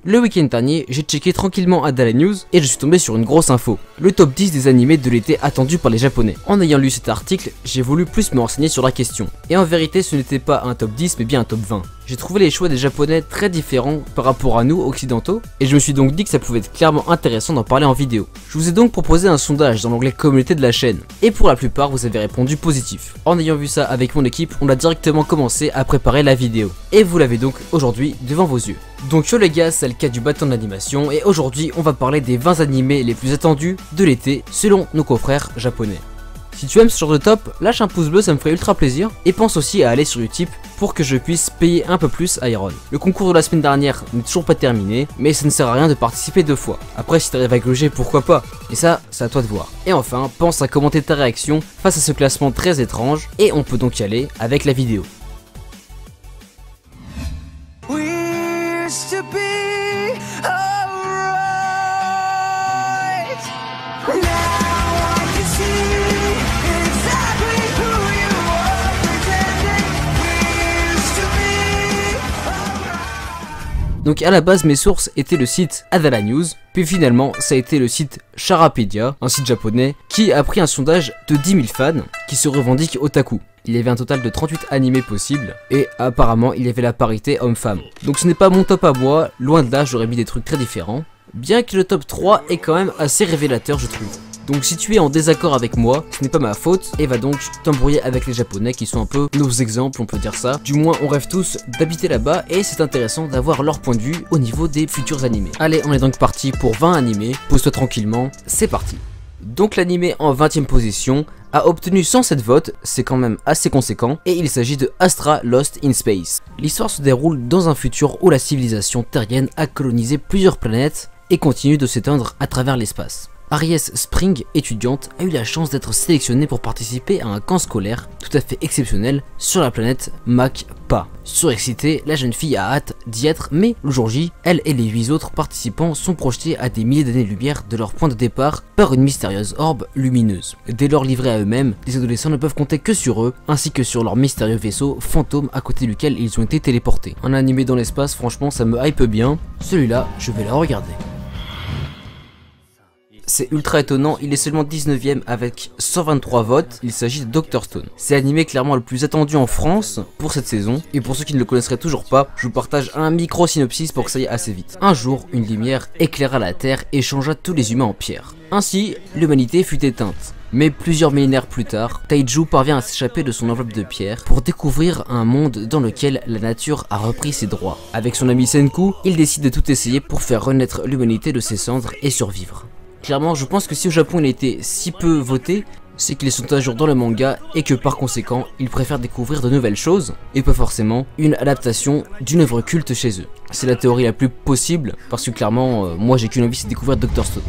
Le week-end dernier, j'ai checké tranquillement Adala News et je suis tombé sur une grosse info. Le top 10 des animés de l'été attendus par les japonais. En ayant lu cet article, j'ai voulu plus me renseigner sur la question. Et en vérité, ce n'était pas un top 10 mais bien un top 20. J'ai trouvé les choix des japonais très différents par rapport à nous occidentaux et je me suis donc dit que ça pouvait être clairement intéressant d'en parler en vidéo. Je vous ai donc proposé un sondage dans l'onglet communauté de la chaîne et pour la plupart vous avez répondu positif. En ayant vu ça avec mon équipe, on a directement commencé à préparer la vidéo et vous l'avez donc aujourd'hui devant vos yeux. Donc yo les gars, c'est le cas du bâton d'animation et aujourd'hui on va parler des 20 animés les plus attendus de l'été selon nos confrères japonais. Si tu aimes ce genre de top, lâche un pouce bleu, ça me ferait ultra plaisir. Et pense aussi à aller sur Utip pour que je puisse payer un peu plus à Iron. Le concours de la semaine dernière n'est toujours pas terminé, mais ça ne sert à rien de participer 2 fois. Après si t'arrives à gruger, pourquoi pas. Et ça, c'est à toi de voir. Et enfin, pense à commenter ta réaction face à ce classement très étrange. Et on peut donc y aller avec la vidéo. Donc à la base mes sources étaient le site Adala News, puis finalement ça a été le site Charapedia, un site japonais, qui a pris un sondage de 10 000 fans qui se revendiquent otaku. Il y avait un total de 38 animés possibles, et apparemment il y avait la parité homme-femme. Donc ce n'est pas mon top à moi, loin de là j'aurais mis des trucs très différents, bien que le top 3 est quand même assez révélateur je trouve. Donc si tu es en désaccord avec moi, ce n'est pas ma faute et va donc t'embrouiller avec les japonais qui sont un peu nos exemples, on peut dire ça. Du moins on rêve tous d'habiter là-bas et c'est intéressant d'avoir leur point de vue au niveau des futurs animés. Allez, on est donc parti pour 20 animés, pose-toi tranquillement, c'est parti. Donc l'animé en 20ème position a obtenu 107 votes, c'est quand même assez conséquent, et il s'agit de Astra Lost in Space. L'histoire se déroule dans un futur où la civilisation terrienne a colonisé plusieurs planètes et continue de s'étendre à travers l'espace. Aries Spring, étudiante, a eu la chance d'être sélectionnée pour participer à un camp scolaire tout à fait exceptionnel sur la planète Macpa. Surexcitée, la jeune fille a hâte d'y être, mais le jour J, elle et les 8 autres participants sont projetés à des milliers d'années-lumière de leur point de départ par une mystérieuse orbe lumineuse. Dès lors livrés à eux-mêmes, les adolescents ne peuvent compter que sur eux, ainsi que sur leur mystérieux vaisseau fantôme à côté duquel ils ont été téléportés. Un animé dans l'espace, franchement ça me hype bien, celui-là je vais le regarder. C'est ultra étonnant, il est seulement 19ème avec 123 votes, il s'agit de Dr Stone. C'est l'animé clairement le plus attendu en France pour cette saison, et pour ceux qui ne le connaisseraient toujours pas, je vous partage un micro synopsis pour que ça aille assez vite. Un jour, une lumière éclaira la Terre et changea tous les humains en pierre. Ainsi, l'humanité fut éteinte. Mais plusieurs millénaires plus tard, Taiju parvient à s'échapper de son enveloppe de pierre pour découvrir un monde dans lequel la nature a repris ses droits. Avec son ami Senku, il décide de tout essayer pour faire renaître l'humanité de ses cendres et survivre. Clairement, je pense que si au Japon il a été si peu voté, c'est qu'ils sont à jour dans le manga et que par conséquent, ils préfèrent découvrir de nouvelles choses et pas forcément une adaptation d'une œuvre culte chez eux. C'est la théorie la plus possible parce que clairement, moi j'ai qu'une envie, c'est de découvrir Dr Stone.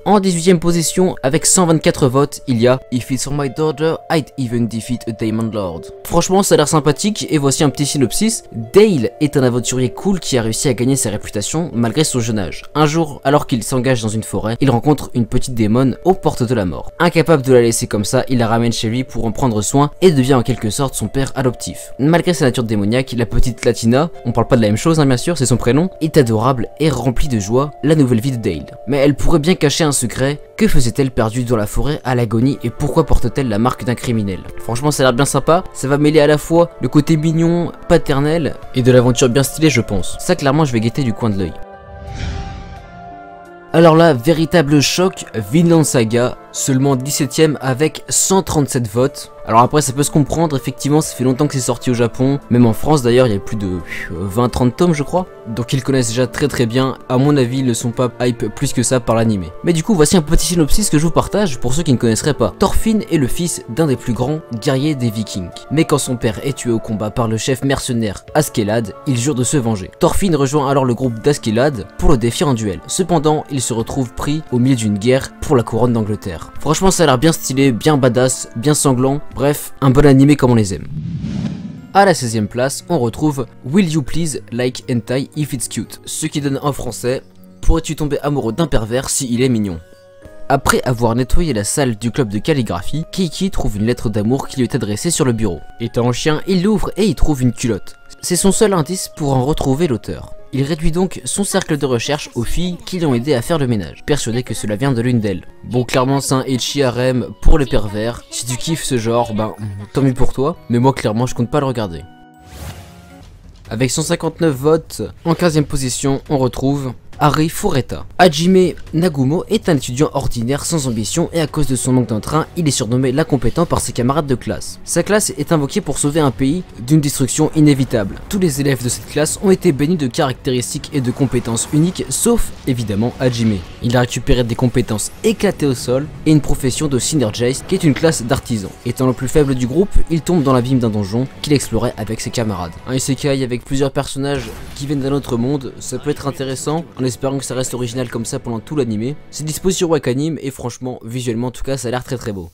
En 18ème position, avec 124 votes, il y a If it's for my daughter, I'd even defeat a Diamond Lord. Franchement, ça a l'air sympathique et voici un petit synopsis. Dale est un aventurier cool qui a réussi à gagner sa réputation malgré son jeune âge. Un jour, alors qu'il s'engage dans une forêt, il rencontre une petite démone aux portes de la mort. Incapable de la laisser comme ça, il la ramène chez lui pour en prendre soin et devient en quelque sorte son père adoptif. Malgré sa nature démoniaque, la petite Latina, on parle pas de la même chose hein, bien sûr, c'est son prénom, est adorable et remplie de joie la nouvelle vie de Dale. Mais elle pourrait bien cacher un secret. Que faisait-elle perdue dans la forêt à l'agonie et pourquoi porte-t-elle la marque d'un criminel? Franchement ça a l'air bien sympa, ça va mêler à la fois le côté mignon, paternel et de l'aventure bien stylée je pense. Ça clairement je vais guetter du coin de l'œil. Alors là, véritable choc, Vinland Saga, seulement 17ème avec 137 votes. Alors après ça peut se comprendre, effectivement ça fait longtemps que c'est sorti au Japon, même en France d'ailleurs il y a plus de 20-30 tomes je crois. Donc ils connaissent déjà très bien, à mon avis ils ne sont pas hype plus que ça par l'animé. Mais du coup voici un petit synopsis que je vous partage pour ceux qui ne connaisseraient pas. Thorfinn est le fils d'un des plus grands guerriers des Vikings. Mais quand son père est tué au combat par le chef mercenaire Askeladd, il jure de se venger. Thorfinn rejoint alors le groupe d'Askeladd pour le défier en duel. Cependant il se retrouve pris au milieu d'une guerre pour la couronne d'Angleterre. Franchement ça a l'air bien stylé, bien badass, bien sanglant. Bref, un bon animé comme on les aime. À la 16ème place, on retrouve Will You Please Like Hentai If It's Cute, ce qui donne en français pourrais-tu tomber amoureux d'un pervers si il est mignon. Après avoir nettoyé la salle du club de calligraphie, Keiki trouve une lettre d'amour qui lui est adressée sur le bureau. Étant chien, il l'ouvre et y trouve une culotte. C'est son seul indice pour en retrouver l'auteur. Il réduit donc son cercle de recherche aux filles qui l'ont aidé à faire le ménage, persuadé que cela vient de l'une d'elles. Bon, clairement c'est un ecchi harem pour les pervers. Si tu kiffes ce genre, ben tant mieux pour toi, mais moi clairement je compte pas le regarder. Avec 159 votes, en 15e position, on retrouve Hari Fureta. Hajime Nagumo est un étudiant ordinaire sans ambition et à cause de son manque d'entrain, il est surnommé l'incompétent par ses camarades de classe. Sa classe est invoquée pour sauver un pays d'une destruction inévitable. Tous les élèves de cette classe ont été bénis de caractéristiques et de compétences uniques, sauf évidemment Hajime. Il a récupéré des compétences éclatées au sol et une profession de synergist qui est une classe d'artisan. Étant le plus faible du groupe, il tombe dans l'abîme d'un donjon qu'il explorait avec ses camarades. Un isekai avec plusieurs personnages qui viennent d'un autre monde, ça peut être intéressant, en espérant que ça reste original comme ça pendant tout l'anime. C'est dispo sur Wakanim et franchement, visuellement en tout cas, ça a l'air très beau.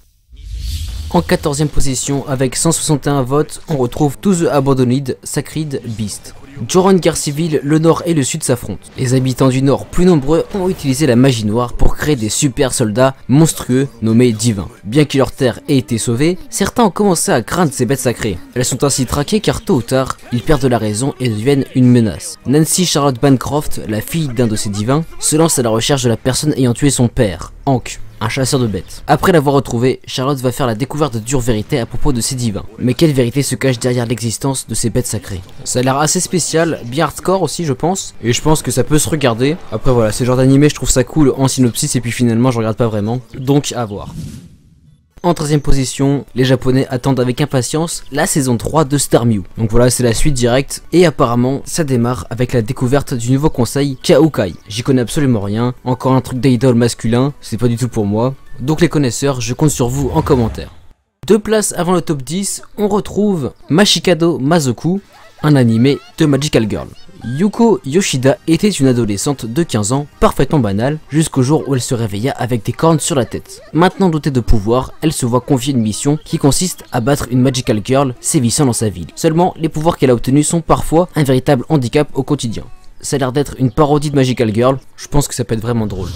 En 14e position, avec 161 votes, on retrouve To the Abandoned Sacred Beast. Durant une guerre civile, le nord et le sud s'affrontent. Les habitants du nord, plus nombreux, ont utilisé la magie noire pour créer des super soldats monstrueux nommés divins. Bien que leur terre ait été sauvée, certains ont commencé à craindre ces bêtes sacrées. Elles sont ainsi traquées car tôt ou tard, ils perdent la raison et deviennent une menace. Nancy Charlotte Bancroft, la fille d'un de ces divins, se lance à la recherche de la personne ayant tué son père, Hank, un chasseur de bêtes. Après l'avoir retrouvé, Charlotte va faire la découverte de dures vérités à propos de ces divins. Mais quelle vérité se cache derrière l'existence de ces bêtes sacrées? Ça a l'air assez spécial, bien hardcore aussi je pense, et je pense que ça peut se regarder. Après voilà, c'est le genre d'animé, je trouve ça cool en synopsis et puis finalement je regarde pas vraiment, donc à voir. En 13e position, les japonais attendent avec impatience la saison 3 de Star Mew. Donc voilà, c'est la suite directe et apparemment ça démarre avec la découverte du nouveau conseil Kaokai. J'y connais absolument rien, encore un truc d'idole masculin, c'est pas du tout pour moi. Donc les connaisseurs, je compte sur vous en commentaire. 2 places avant le top 10, on retrouve Mashikado Mazoku, un animé de Magical Girl. Yuko Yoshida était une adolescente de 15 ans, parfaitement banale, jusqu'au jour où elle se réveilla avec des cornes sur la tête. Maintenant dotée de pouvoir, elle se voit confier une mission qui consiste à battre une Magical Girl sévissant dans sa ville. Seulement, les pouvoirs qu'elle a obtenus sont parfois un véritable handicap au quotidien. Ça a l'air d'être une parodie de Magical Girl, je pense que ça peut être vraiment drôle.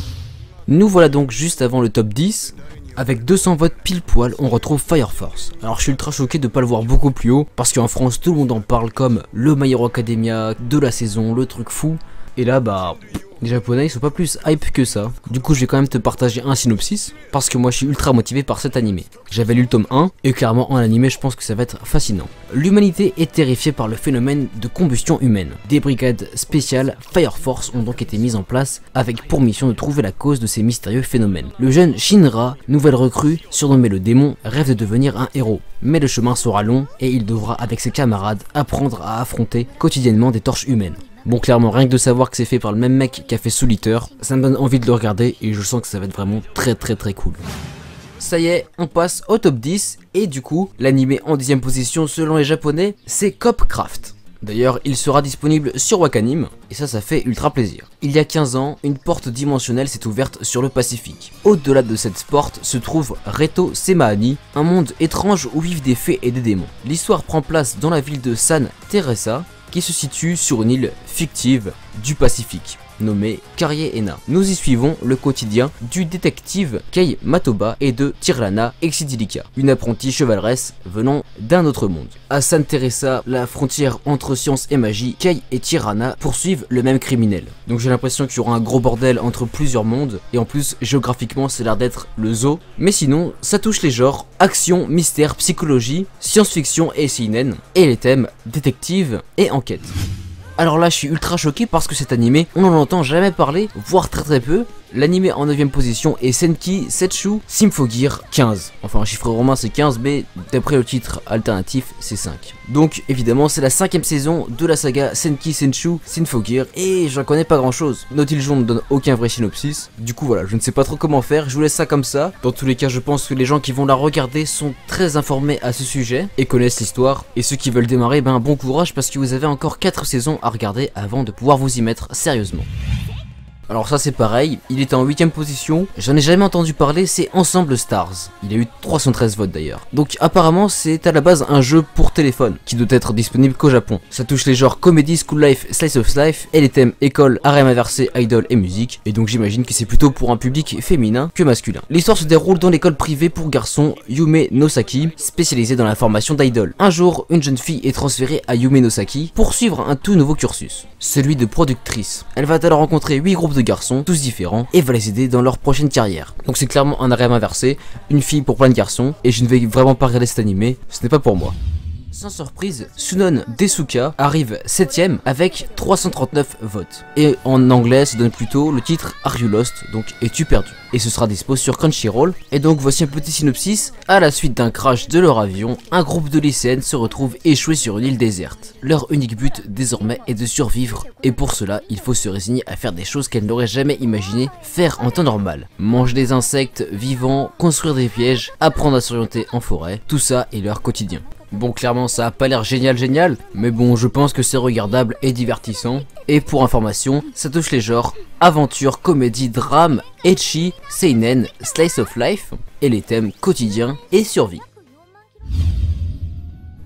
Nous voilà donc juste avant le top 10. Avec 200 votes pile poil, on retrouve Fire Force. Alors je suis ultra choqué de pas le voir beaucoup plus haut, parce qu'en France tout le monde en parle comme le My Hero Academia de la saison, le truc fou. Et là bah, les japonais ils sont pas plus hype que ça. Du coup je vais quand même te partager un synopsis, parce que moi je suis ultra motivé par cet animé. J'avais lu le tome 1, et clairement en animé je pense que ça va être fascinant. L'humanité est terrifiée par le phénomène de combustion humaine. Des brigades spéciales Fire Force ont donc été mises en place, avec pour mission de trouver la cause de ces mystérieux phénomènes. Le jeune Shinra, nouvelle recrue, surnommé le démon, rêve de devenir un héros. Mais le chemin sera long, et il devra avec ses camarades apprendre à affronter quotidiennement des torches humaines. Bon clairement rien que de savoir que c'est fait par le même mec qui a fait Soul Eater, ça me donne envie de le regarder et je sens que ça va être vraiment très cool. Ça y est, on passe au top 10 et du coup, l'animé en 10e position selon les japonais, c'est Copcraft. D'ailleurs, il sera disponible sur Wakanim, et ça fait ultra plaisir. Il y a 15 ans, une porte dimensionnelle s'est ouverte sur le Pacifique. Au-delà de cette porte se trouve Reto Semaani, un monde étrange où vivent des fées et des démons. L'histoire prend place dans la ville de San Teresa, qui se situe sur une île fictive du Pacifique, nommée Karie-Ena. Nous y suivons le quotidien du détective Kei Matoba et de Tirlana Exidilica, une apprentie chevaleresse venant d'un autre monde. À San Teresa, la frontière entre science et magie, Kei et Tirlana poursuivent le même criminel. Donc j'ai l'impression qu'il y aura un gros bordel entre plusieurs mondes, et en plus géographiquement ça a l'air d'être le zoo. Mais sinon, ça touche les genres action, mystère, psychologie, science-fiction et seinen, et les thèmes détective et enquête. Alors là je suis ultra choqué parce que cet animé on n'en entend jamais parler, voire très peu. L'animé en 9ème position est Senki Setsu Symphogear 15. Enfin un chiffre romain c'est 15 mais d'après le titre alternatif c'est 5. Donc évidemment c'est la 5ème saison de la saga Senki Setsu Symphogear et j'en connais pas grand chose. Naughty Dog ne donne aucun vrai synopsis. Du coup voilà, je ne sais pas trop comment faire, je vous laisse ça comme ça. Dans tous les cas je pense que les gens qui vont la regarder sont très informés à ce sujet et connaissent l'histoire. Et ceux qui veulent démarrer, ben bon courage parce que vous avez encore 4 saisons à regarder avant de pouvoir vous y mettre sérieusement. Alors ça c'est pareil, il était en 8ème position, j'en ai jamais entendu parler, c'est Ensemble Stars. Il a eu 313 votes d'ailleurs. Donc apparemment c'est à la base un jeu pour téléphone, qui doit être disponible qu'au Japon. Ça touche les genres comédie, school life, slice of life, et les thèmes école, harem inversé, idol et musique. Et donc j'imagine que c'est plutôt pour un public féminin que masculin. L'histoire se déroule dans l'école privée pour garçons Yume Nosaki, spécialisée dans la formation d'idol. Un jour, une jeune fille est transférée à Yume Nosaki pour suivre un tout nouveau cursus, celui de productrice. Elle va alors rencontrer 8 groupes de garçons, tous différents, et va les aider dans leur prochaine carrière. Donc c'est clairement un harem inversé, une fille pour plein de garçons, et je ne vais vraiment pas regarder cet animé, ce n'est pas pour moi. Sans surprise, Sunon Desuka arrive 7ème avec 339 votes. Et en anglais, ça donne plutôt le titre Are You Lost, donc Es-tu perdu? Et ce sera dispo sur Crunchyroll. Et donc voici un petit synopsis. À la suite d'un crash de leur avion, un groupe de lycéennes se retrouve échoué sur une île déserte. Leur unique but désormais est de survivre. Et pour cela, il faut se résigner à faire des choses qu'elles n'auraient jamais imaginé faire en temps normal. Manger des insectes vivants, construire des pièges, apprendre à s'orienter en forêt, tout ça est leur quotidien. Bon, clairement ça a pas l'air génial, mais bon, je pense que c'est regardable et divertissant. Et pour information, ça touche les genres aventure, comédie, drame, ecchi, seinen, slice of life, et les thèmes quotidiens et survie.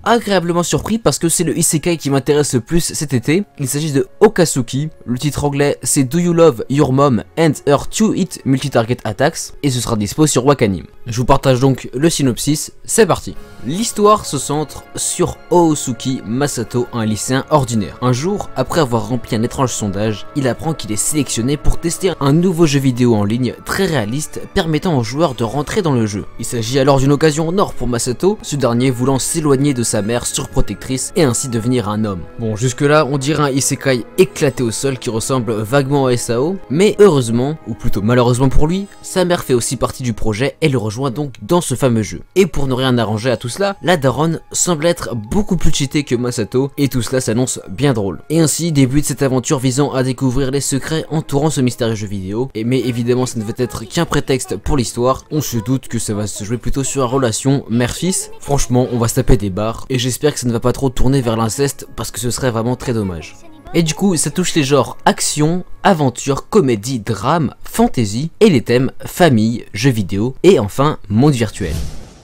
Agréablement surpris parce que c'est le isekai qui m'intéresse le plus cet été. Il s'agit de Okatsuki, le titre anglais c'est Do You Love Your Mom and Her 2-Hit Multi-Target Attacks, et ce sera dispo sur Wakanim. Je vous partage donc le synopsis, c'est parti. L'histoire se centre sur Ootsuki Masato, un lycéen ordinaire. Un jour, après avoir rempli un étrange sondage, il apprend qu'il est sélectionné pour tester un nouveau jeu vidéo en ligne très réaliste permettant aux joueurs de rentrer dans le jeu. Il s'agit alors d'une occasion en or pour Masato, ce dernier voulant s'éloigner de sa mère surprotectrice et ainsi devenir un homme. Bon, jusque là on dirait un isekai éclaté au sol qui ressemble vaguement à SAO, mais heureusement, ou plutôt malheureusement pour lui, sa mère fait aussi partie du projet et le rejoint donc dans ce fameux jeu. Et pour ne rien arranger à tout cela, la daronne semble être beaucoup plus cheatée que Masato et tout cela s'annonce bien drôle. Et ainsi débute cette aventure visant à découvrir les secrets entourant ce mystérieux jeu vidéo, mais évidemment ça ne veut être qu'un prétexte pour l'histoire, on se doute que ça va se jouer plutôt sur la relation mère-fils. Franchement on va se taper des barres et j'espère que ça ne va pas trop tourner vers l'inceste parce que ce serait vraiment très dommage. Et du coup ça touche les genres action, aventure, comédie, drame, fantasy et les thèmes famille, jeux vidéo et enfin monde virtuel.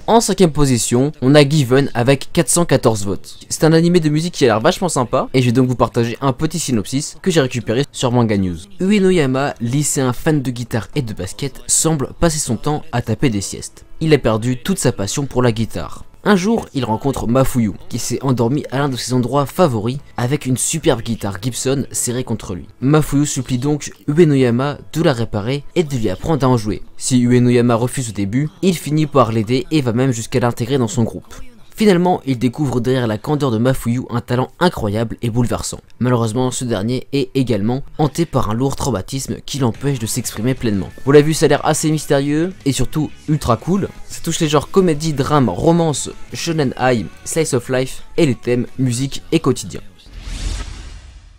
En 5ème position, on a Given avec 414 votes. C'est un animé de musique qui a l'air vachement sympa et je vais donc vous partager un petit synopsis que j'ai récupéré sur Manga News. Uenoyama, lycéen fan de guitare et de basket, semble passer son temps à taper des siestes. Il a perdu toute sa passion pour la guitare. Un jour, il rencontre Mafuyu, qui s'est endormi à l'un de ses endroits favoris avec une superbe guitare Gibson serrée contre lui. Mafuyu supplie donc Uenoyama de la réparer et de lui apprendre à en jouer. Si Uenoyama refuse au début, il finit par l'aider et va même jusqu'à l'intégrer dans son groupe. Finalement, il découvre derrière la candeur de Mafuyu un talent incroyable et bouleversant. Malheureusement, ce dernier est également hanté par un lourd traumatisme qui l'empêche de s'exprimer pleinement. Vous l'avez vu, ça a l'air assez mystérieux et surtout ultra cool. Ça touche les genres comédie, drame, romance, shonen ai, slice of life et les thèmes musique et quotidien.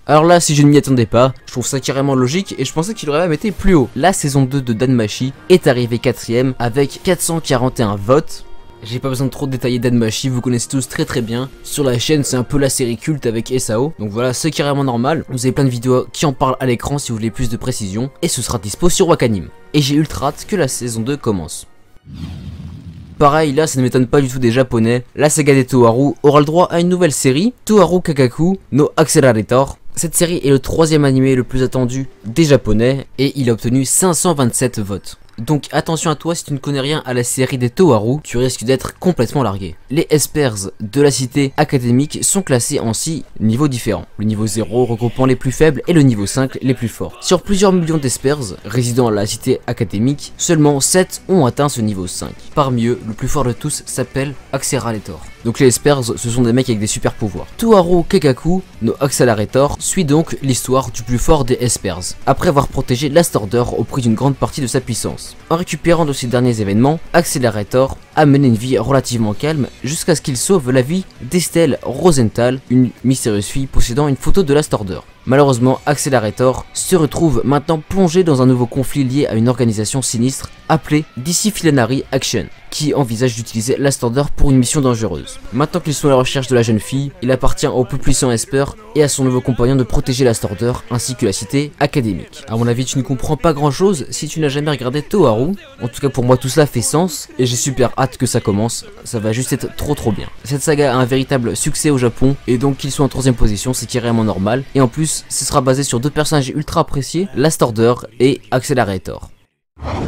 Alors là, si je ne m'y attendais pas, je trouve ça carrément logique et je pensais qu'il aurait même été plus haut. La saison 2 de Danmachi est arrivée 4ème avec 441 votes. J'ai pas besoin de trop détailler Danmachi, vous connaissez tous très bien. Sur la chaîne, c'est un peu la série culte avec SAO. Donc voilà, c'est carrément normal. Vous avez plein de vidéos qui en parlent à l'écran si vous voulez plus de précision. Et ce sera dispo sur Wakanim. Et j'ai ultra hâte que la saison 2 commence. Pareil, là ça ne m'étonne pas du tout des japonais. La saga des Toharu aura le droit à une nouvelle série, Toharu Kakaku no Accelerator. Cette série est le 3ème animé le plus attendu des japonais et il a obtenu 527 votes. Donc attention à toi, si tu ne connais rien à la série des Toharu, tu risques d'être complètement largué. Les espers de la cité académique sont classés en 6 niveaux différents. Le niveau 0 regroupant les plus faibles et le niveau 5 les plus forts. Sur plusieurs millions d'espers résidant à la cité académique, seulement 7 ont atteint ce niveau 5. Parmi eux, le plus fort de tous s'appelle Accelerator. Donc les espers, ce sont des mecs avec des super pouvoirs. Toharu Kekaku no Accelerator suit donc l'histoire du plus fort des espers, après avoir protégé Last Order au prix d'une grande partie de sa puissance. En récupérant de ces derniers événements, Accelerator a mené une vie relativement calme jusqu'à ce qu'il sauve la vie d'Estelle Rosenthal, une mystérieuse fille possédant une photo de Last Order. Malheureusement, Accelerator se retrouve maintenant plongé dans un nouveau conflit lié à une organisation sinistre appelé Disciplinary Action, qui envisage d'utiliser l'Astarder pour une mission dangereuse. Maintenant qu'ils sont à la recherche de la jeune fille, il appartient au plus puissant Esper et à son nouveau compagnon de protéger l'Astarder ainsi que la cité académique. A mon avis, tu ne comprends pas grand chose si tu n'as jamais regardé Toharu. En tout cas pour moi tout cela fait sens et j'ai super hâte que ça commence, ça va juste être trop bien. Cette saga a un véritable succès au Japon et donc qu'ils soient en 3ème position c'est carrément normal, et en plus ce sera basé sur 2 personnages ultra appréciés, l'Astarder et Accelerator.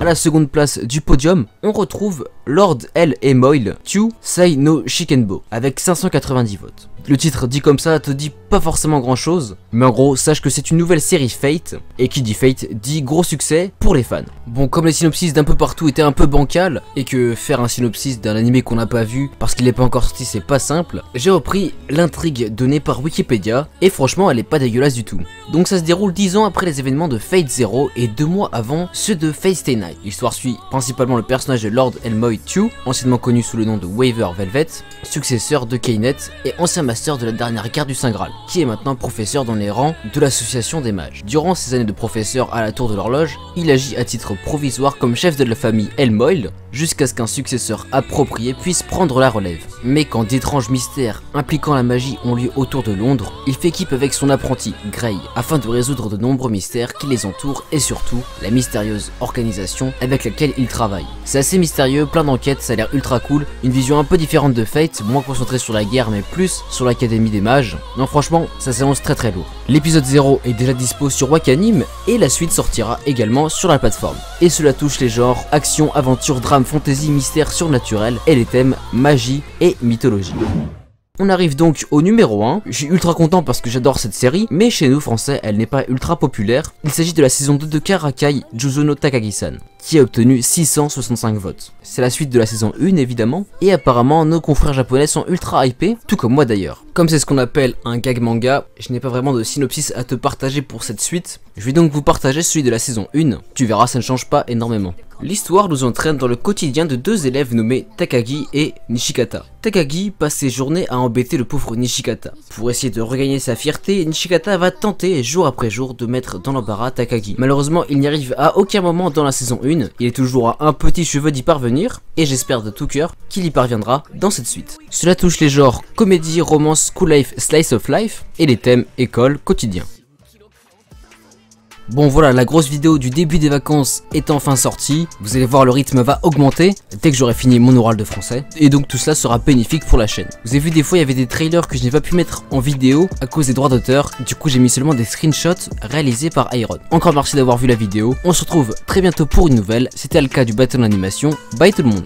À la seconde place du podium, on retrouve Lord L. Emoil Q Sei no Shikenbo avec 590 votes. Le titre dit comme ça te dit pas forcément grand chose, mais en gros sache que c'est une nouvelle série Fate, et qui dit Fate dit gros succès pour les fans. Bon, comme les synopsis d'un peu partout étaient un peu bancales, et que faire un synopsis d'un animé qu'on n'a pas vu parce qu'il n'est pas encore sorti c'est pas simple, j'ai repris l'intrigue donnée par Wikipédia, et franchement elle est pas dégueulasse du tout. Donc ça se déroule 10 ans après les événements de Fate Zero et 2 mois avant ceux de Fate Stay Night. L'histoire suit principalement le personnage de Lord Elmoy Chu, anciennement connu sous le nom de Waver Velvet, successeur de Kaynet et ancien master de la dernière guerre du Saint Graal, qui est maintenant professeur dans les rangs de l'association des mages. Durant ses années de professeur à la tour de l'horloge, il agit à titre provisoire comme chef de la famille Elmoil, jusqu'à ce qu'un successeur approprié puisse prendre la relève. Mais quand d'étranges mystères impliquant la magie ont lieu autour de Londres, il fait équipe avec son apprenti, Grey, afin de résoudre de nombreux mystères qui les entourent et surtout la mystérieuse organisation avec laquelle il travaille. C'est assez mystérieux, plein d'enquêtes, ça a l'air ultra cool, une vision un peu différente de Fate, moins concentrée sur la guerre mais plus sur l'académie des mages. Non franchement, ça s'annonce très lourd. L'épisode 0 est déjà dispo sur Wakanim et la suite sortira également sur la plateforme. Et cela touche les genres action, aventure, drame, fantasy, mystère, surnaturel et les thèmes magie et mythologie. On arrive donc au numéro 1, je suis ultra content parce que j'adore cette série, mais chez nous français elle n'est pas ultra populaire. Il s'agit de la saison 2 de Karakai Juzo no Takagi-san, qui a obtenu 665 votes. C'est la suite de la saison 1 évidemment, et apparemment nos confrères japonais sont ultra hypés, tout comme moi d'ailleurs. Comme c'est ce qu'on appelle un gag manga, je n'ai pas vraiment de synopsis à te partager pour cette suite, je vais donc vous partager celui de la saison 1, tu verras ça ne change pas énormément. L'histoire nous entraîne dans le quotidien de 2 élèves nommés Takagi et Nishikata. Takagi passe ses journées à embêter le pauvre Nishikata. Pour essayer de regagner sa fierté, Nishikata va tenter jour après jour de mettre dans l'embarras Takagi. Malheureusement, il n'y arrive à aucun moment dans la saison 1, il est toujours à un petit cheveu d'y parvenir, et j'espère de tout cœur qu'il y parviendra dans cette suite. Cela touche les genres comédie, romance, school life, slice of life, et les thèmes école, quotidien. Bon voilà, la grosse vidéo du début des vacances est enfin sortie. Vous allez voir, le rythme va augmenter dès que j'aurai fini mon oral de français. Et donc tout cela sera bénéfique pour la chaîne. Vous avez vu, des fois il y avait des trailers que je n'ai pas pu mettre en vidéo à cause des droits d'auteur. Du coup j'ai mis seulement des screenshots réalisés par Iron. Encore merci d'avoir vu la vidéo. On se retrouve très bientôt pour une nouvelle. C'était le cas du bâton d'animation. Bye tout le monde.